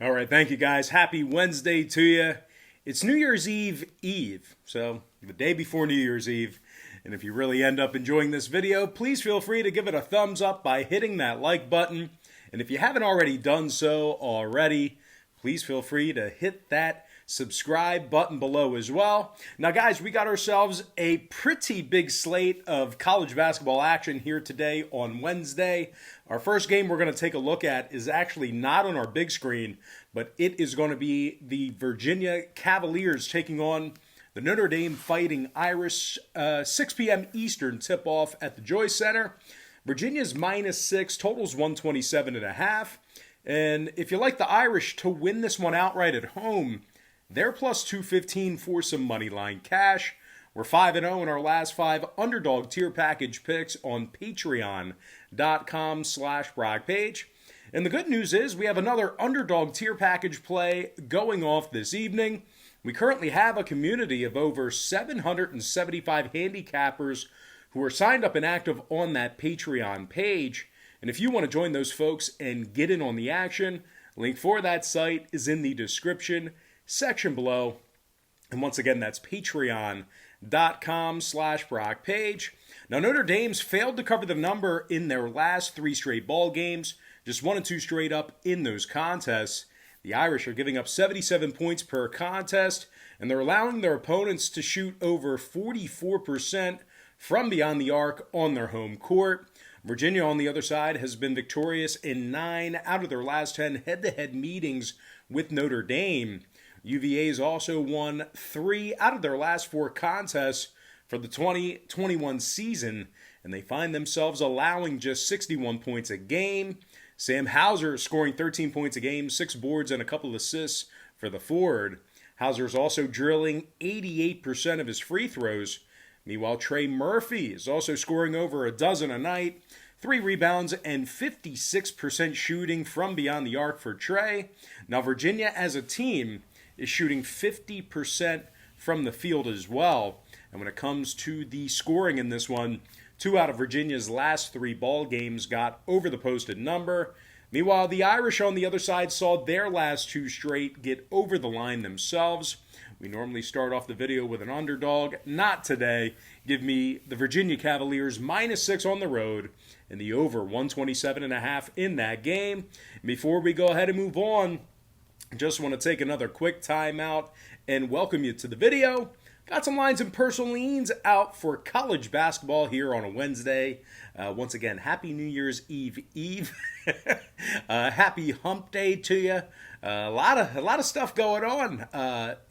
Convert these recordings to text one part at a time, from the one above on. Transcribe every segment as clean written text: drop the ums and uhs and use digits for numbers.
All right, thank you guys. Happy Wednesday to you. It's New Year's Eve, so the day before New Year's Eve. And if you really end up enjoying this video, please feel free to give it a thumbs up by hitting that like button. And if you haven't already done so already, please feel free to hit that subscribe button below as well. Now guys, we got ourselves a pretty big slate of college basketball action here today on Wednesday. Our first game we're going to take a look at is actually not on our big screen, but it is going to be the Virginia Cavaliers taking on the Notre Dame Fighting Irish. 6 p.m. Eastern tip-off at the Joyce Center. Virginia's -6, totals 127.5. And if you like the Irish to win this one outright at home, they're plus 215 for some money line cash. We're 5-0 in our last 5 Underdog tier package picks on patreon.com/BrockPage. And the good news is we have another Underdog tier package play going off this evening. We currently have a community of over 775 handicappers who are signed up and active on that Patreon page. And if you want to join those folks and get in on the action, link for that site is in the description section below. And once again, that's patreon.com/BrockPage. Now, Notre Dame's failed to cover the number in their last 3 straight ball games, just 1 and 2 straight up in those contests. The Irish are giving up 77 points per contest, and they're allowing their opponents to shoot over 44% from beyond the arc on their home court. Virginia, on the other side, has been victorious in 9 out of their last 10 head-to-head meetings with Notre Dame. UVA's also won 3 out of their last 4 contests for the 2021 season, and they find themselves allowing just 61 points a game. Sam Hauser scoring 13 points a game, 6 boards and a couple assists for the forward. Hauser's also drilling 88% of his free throws. Meanwhile, Trey Murphy is also scoring over a dozen a night, 3 rebounds and 56% shooting from beyond the arc for Trey. Now, Virginia as a team is shooting 50% from the field as well. And when it comes to the scoring in this one, 2 out of Virginia's last 3 ball games got over the posted number. Meanwhile, the Irish on the other side saw their last 2 straight get over the line themselves. We normally start off the video with an underdog. Not today. Give me the Virginia Cavaliers -6 on the road and the over 127.5 in that game. And before we go ahead and move on, just want to take another quick timeout and welcome you to the video. Got some lines and personal leans out for college basketball here on a Wednesday. Once again, happy New Year's Eve. Happy hump day to you. A lot of stuff going on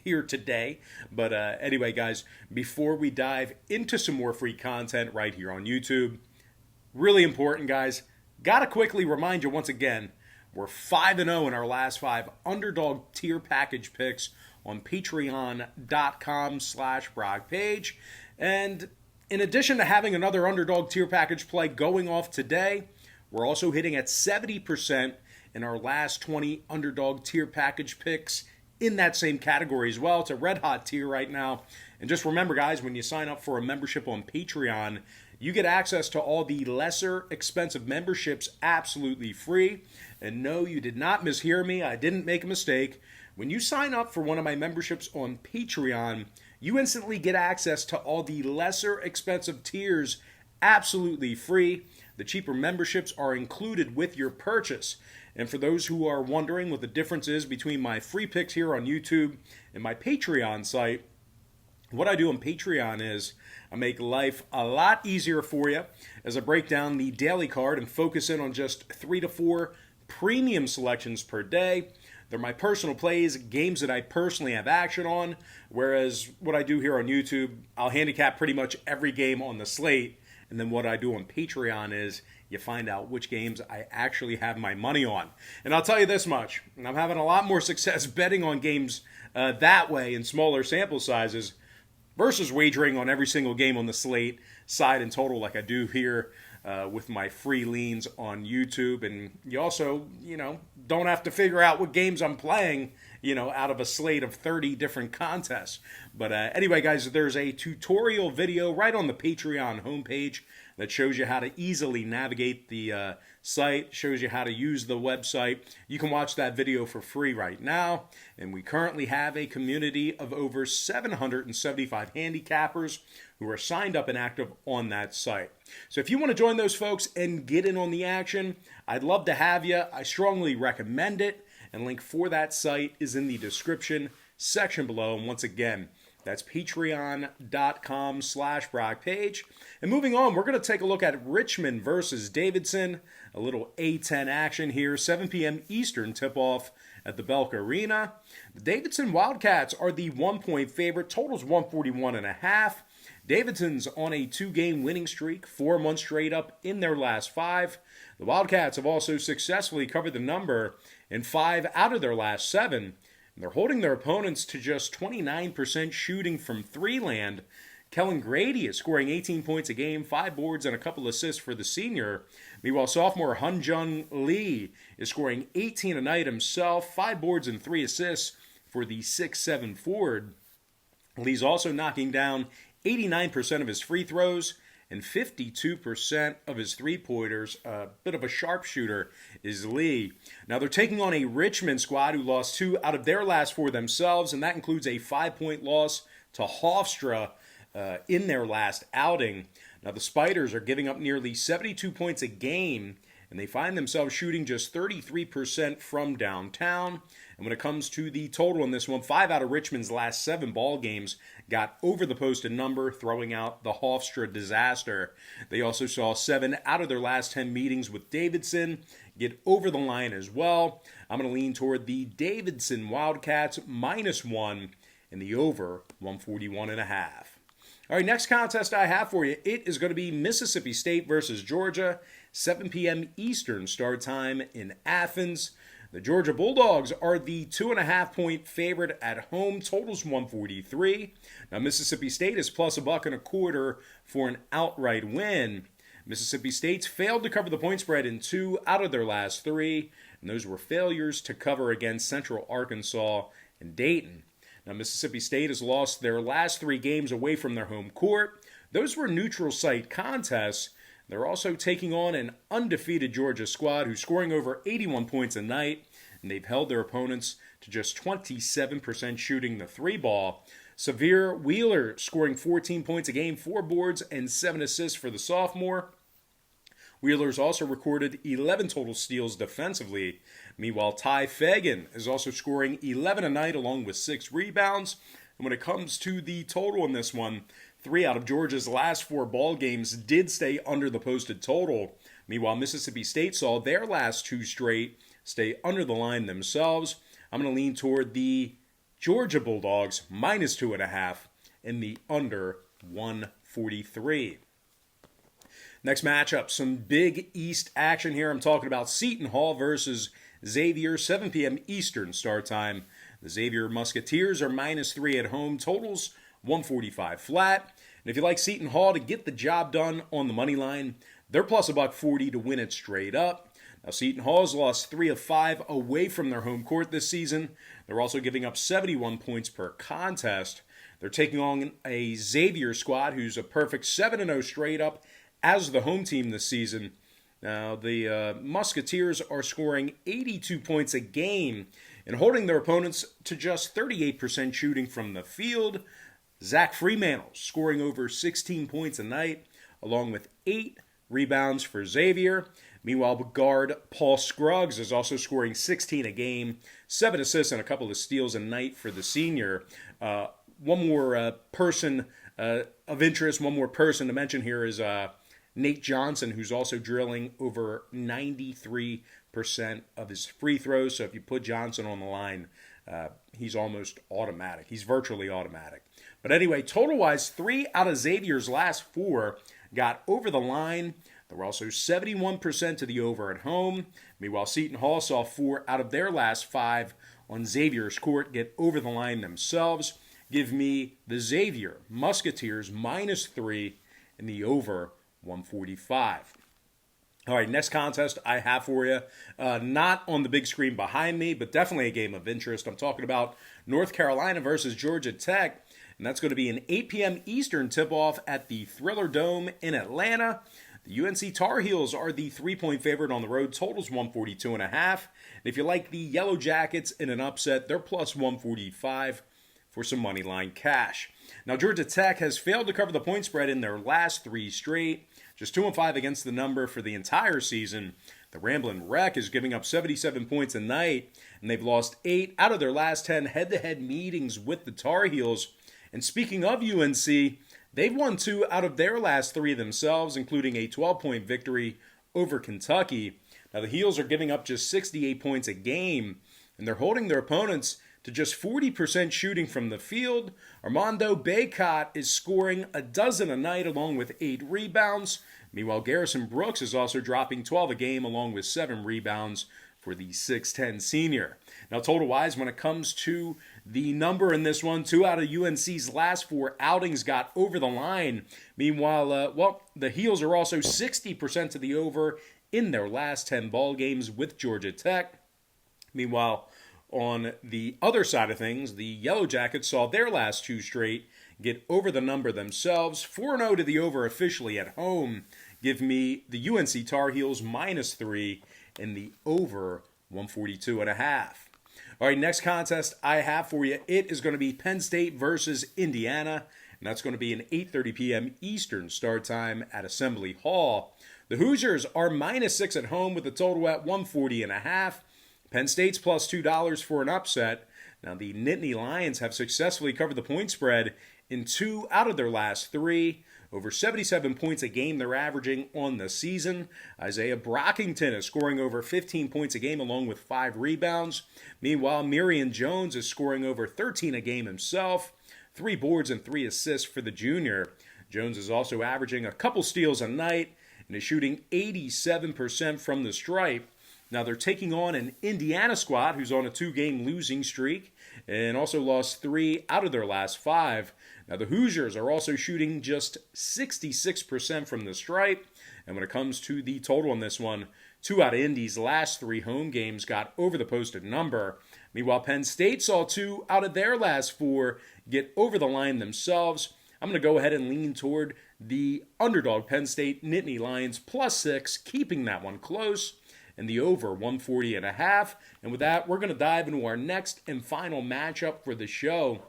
here today. But anyway, guys, before we dive into some more free content right here on YouTube, really important, guys, got to quickly remind you once again, we're 5-0 in our last 5 Underdog tier package picks on patreon.com/BrockPage. And in addition to having another Underdog tier package play going off today, we're also hitting at 70% in our last 20 Underdog tier package picks in that same category as well. It's a red hot tier right now. And just remember, guys, when you sign up for a membership on Patreon, you get access to all the lesser expensive memberships absolutely free. And no, you did not mishear me. I didn't make a mistake. When you sign up for one of my memberships on Patreon, you instantly get access to all the lesser expensive tiers absolutely free. The cheaper memberships are included with your purchase. And for those who are wondering what the difference is between my free picks here on YouTube and my Patreon site, what I do on Patreon is I make life a lot easier for you as I break down the daily card and focus in on just 3 to 4 premium selections per day. They're my personal plays, games that I personally have action on, whereas what I do here on YouTube, I'll handicap pretty much every game on the slate, and then what I do on Patreon is you find out which games I actually have my money on. And I'll tell you this much, and I'm having a lot more success betting on games that way in smaller sample sizes versus wagering on every single game on the slate, side and total, like I do here with my free leans on YouTube. And you also, don't have to figure out what games I'm playing, out of a slate of 30 different contests. But anyway, guys, there's a tutorial video right on the Patreon homepage that shows you how to easily navigate the site, shows you how to use the website. You can watch that video for free right now. And we currently have a community of over 775 handicappers who are signed up and active on that site. So if you want to join those folks and get in on the action, I'd love to have you. I strongly recommend it. And link for that site is in the description section below. And once again, that's patreon.com/BrockPage. And moving on, we're going to take a look at Richmond versus Davidson. A little A10 action here, 7 p.m. Eastern tip-off at the Belk Arena. The Davidson Wildcats are the 1-point favorite. Total's 141.5. Davidson's on a 2-game winning streak, 4 months straight up in their last 5. The Wildcats have also successfully covered the number in 5 out of their last 7. And they're holding their opponents to just 29% shooting from 3 land. Kellen Grady is scoring 18 points a game, 5 boards, and a couple assists for the senior. Meanwhile, sophomore Hunjun Lee is scoring 18 a night himself, 5 boards and 3 assists for the 6'7" forward. Lee's also knocking down 89% of his free throws and 52% of his three-pointers. A bit of a sharpshooter is Lee. Now they're taking on a Richmond squad who lost 2 out of their last 4 themselves, and that includes a 5-point loss to Hofstra in their last outing. Now the Spiders are giving up nearly 72 points a game, and they find themselves shooting just 33% from downtown. And when it comes to the total in this one, 5 out of Richmond's last 7 ball games got over the posted number, throwing out the Hofstra disaster. They also saw 7 out of their last 10 meetings with Davidson get over the line as well. I'm going to lean toward the Davidson Wildcats -1 in the over 141.5. All right, next contest I have for you, it is going to be Mississippi State versus Georgia, 7 p.m. Eastern start time in Athens. The Georgia Bulldogs are the 2.5-point favorite at home. Totals 143. Now Mississippi State is plus $1.25 for an outright win. Mississippi State's failed to cover the point spread in 2 out of their last 3, and those were failures to cover against Central Arkansas and Dayton. Now Mississippi State has lost their last 3 games away from their home court. Those were neutral site contests. They're also taking on an undefeated Georgia squad who's scoring over 81 points a night, and they've held their opponents to just 27% shooting the 3-ball. Xavier Wheeler scoring 14 points a game, 4 boards, and 7 assists for the sophomore. Wheeler's also recorded 11 total steals defensively. Meanwhile, Ty Fagan is also scoring 11 a night along with 6 rebounds. And when it comes to the total in this one, 3 out of Georgia's last 4 ball games did stay under the posted total. Meanwhile, Mississippi State saw their last 2 straight stay under the line themselves. I'm going to lean toward the Georgia Bulldogs -2.5 in the under 143. Next matchup, some Big East action here. I'm talking about Seton Hall versus Xavier, 7 p.m. Eastern start time. The Xavier Musketeers are -3 at home. Totals 145 flat. And if you like Seton Hall to get the job done on the money line, they're plus $1.40 to win it straight up. Now, Seton Hall has lost 3 of 5 away from their home court this season. They're also giving up 71 points per contest. They're taking on a Xavier squad who's a perfect 7-0 straight up as the home team this season. Now, the Musketeers are scoring 82 points a game and holding their opponents to just 38% shooting from the field. Zach Freemantle scoring over 16 points a night, along with 8 rebounds for Xavier. Meanwhile, guard Paul Scruggs is also scoring 16 a game, 7 assists and a couple of steals a night for the senior. One more person of interest, one more person to mention here is Nate Johnson, who's also drilling over 93% of his free throws. So if you put Johnson on the line, he's almost automatic. He's virtually automatic. But anyway, total-wise, 3 out of Xavier's last 4 got over the line. There were also 71% to the over at home. Meanwhile, Seton Hall saw 4 out of their last 5 on Xavier's court get over the line themselves. Give me the Xavier Musketeers -3 in the over 145. All right, next contest I have for you. Not on the big screen behind me, but definitely a game of interest. I'm talking about North Carolina versus Georgia Tech. And that's going to be an 8 p.m. Eastern tip-off at the Thriller Dome in Atlanta. The UNC Tar Heels are the 3-point favorite on the road. Totals 142.5. And if you like the Yellow Jackets in an upset, they're plus 145 for some money line cash. Now, Georgia Tech has failed to cover the point spread in their last 3 straight. Just 2-5 against the number for the entire season. The Ramblin' Wreck is giving up 77 points a night, and they've lost 8 out of their last 10 head-to-head meetings with the Tar Heels. And speaking of UNC, they've won 2 out of their last 3 themselves, including a 12-point victory over Kentucky. Now, the Heels are giving up just 68 points a game, and they're holding their opponents to just 40% shooting from the field. Armando Bacot is scoring a dozen a night along with 8 rebounds. Meanwhile, Garrison Brooks is also dropping 12 a game along with 7 rebounds for the 6'10 senior. Now, total-wise, when it comes to the number in this one, 2 out of UNC's last 4 outings got over the line. Meanwhile, the Heels are also 60% to the over in their last 10 ball games with Georgia Tech. Meanwhile, on the other side of things, the Yellow Jackets saw their last 2 straight get over the number themselves. 4-0 to the over officially at home. Give me the UNC Tar Heels -3 and the over 142.5. All right, next contest I have for you. It is going to be Penn State versus Indiana, and that's going to be an 8:30 p.m. Eastern start time at Assembly Hall. The Hoosiers are -6 at home with a total at 140.5. Penn State's plus $2 for an upset. Now, the Nittany Lions have successfully covered the point spread in 2 out of their last 3. Over 77 points a game they're averaging on the season. Isaiah Brockington is scoring over 15 points a game along with 5 rebounds. Meanwhile, Marion Jones is scoring over 13 a game himself. 3 boards and 3 assists for the junior. Jones is also averaging a couple steals a night and is shooting 87% from the stripe. Now, they're taking on an Indiana squad who's on a 2-game losing streak and also lost 3 out of their last 5. Now, the Hoosiers are also shooting just 66% from the stripe. And when it comes to the total on this one, 2 out of Indy's last 3 home games got over the posted number. Meanwhile, Penn State saw 2 out of their last 4 get over the line themselves. I'm going to go ahead and lean toward the underdog Penn State Nittany Lions +6, keeping that one close, and the over 140.5. And with that, we're going to dive into our next and final matchup for the show.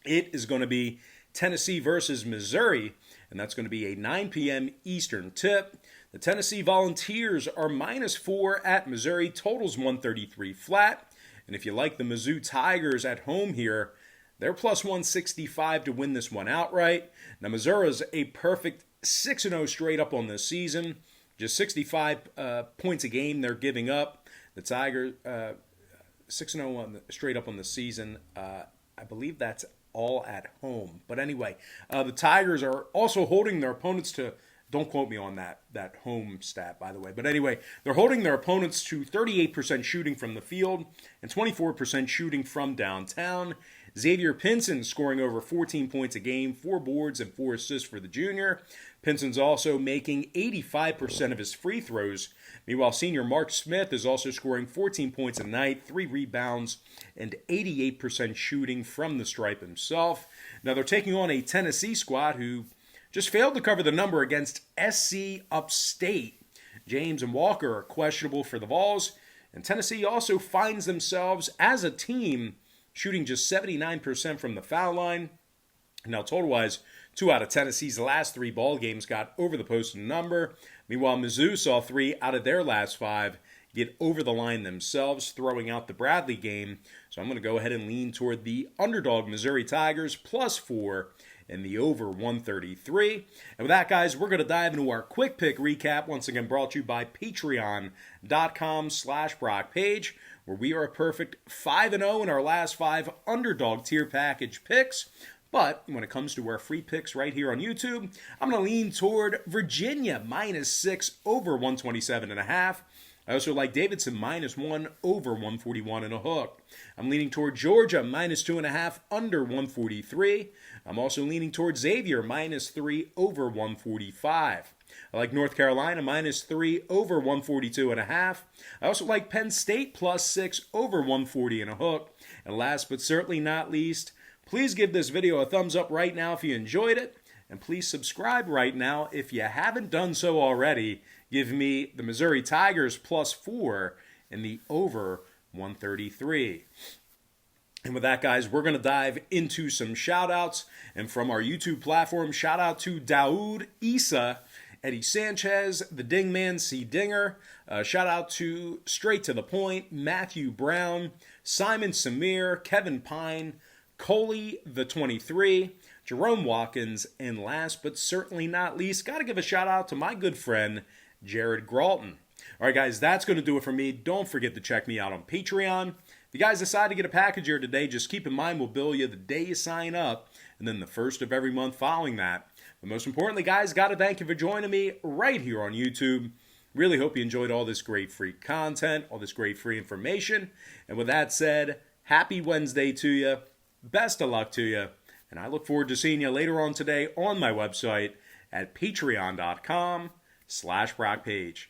It is going to be Tennessee versus Missouri, and that's going to be a 9 p.m. Eastern tip. The Tennessee Volunteers are -4 at Missouri, totals 133 flat. And if you like the Mizzou Tigers at home here, they're plus 165 to win this one outright. Now, Missouri's a perfect 6-0 straight up on this season. Just 65 points a game they're giving up. The Tigers, 6-0 straight up on the season. I believe that's all at home. But anyway, the Tigers are also holding their opponents to, don't quote me on that home stat, by the way. But anyway, they're holding their opponents to 38% shooting from the field and 24% shooting from downtown. Xavier Pinson scoring over 14 points a game, 4 boards and 4 assists for the junior. Pinson's also making 85% of his free throws. Meanwhile, senior Mark Smith is also scoring 14 points a night, 3 rebounds, and 88% shooting from the stripe himself. Now, they're taking on a Tennessee squad who just failed to cover the number against SC Upstate. James and Walker are questionable for the Vols, and Tennessee also finds themselves as a team shooting just 79% from the foul line. Now, total-wise, 2 out of Tennessee's last 3 ball games got over the posted number. Meanwhile, Mizzou saw 3 out of their last 5 get over the line themselves, throwing out the Bradley game. So I'm going to go ahead and lean toward the underdog Missouri Tigers +4 and the over 133. And with that, guys, we're going to dive into our quick pick recap, once again brought to you by patreon.com/BrockPage, where we are a perfect 5-0 in our last 5 underdog tier package picks. But when it comes to our free picks right here on YouTube, I'm going to lean toward Virginia -6 over 127.5. I also like Davidson -1 over 141 and a hook. I'm leaning toward Georgia -2.5 under 143. I'm also leaning toward Xavier -3 over 145. I like North Carolina -3 over 142.5. I also like Penn State +6 over 140 and a hook. And last but certainly not least, please give this video a thumbs up right now if you enjoyed it. And please subscribe right now if you haven't done so already. Give me the Missouri Tigers +4 and the over 133. And with that, guys, we're going to dive into some shout-outs. And from our YouTube platform, shout-out to Daoud Issa, Eddie Sanchez, the Dingman, C. Dinger. Shout-out to Straight to the Point, Matthew Brown, Simon Samir, Kevin Pine, Coley the 23, Jerome Watkins, and last but certainly not least, got to give a shout-out to my good friend, Jared Gralton. All right, guys, that's going to do it for me. Don't forget to check me out on Patreon. If you guys decide to get a package here today, just keep in mind we'll bill you the day you sign up and then the first of every month following that. But most importantly, guys, got to thank you for joining me right here on YouTube. Really hope you enjoyed all this great free content, all this great free information. And with that said, happy Wednesday to you. Best of luck to you. And I look forward to seeing you later on today on my website at patreon.com/BrockPage.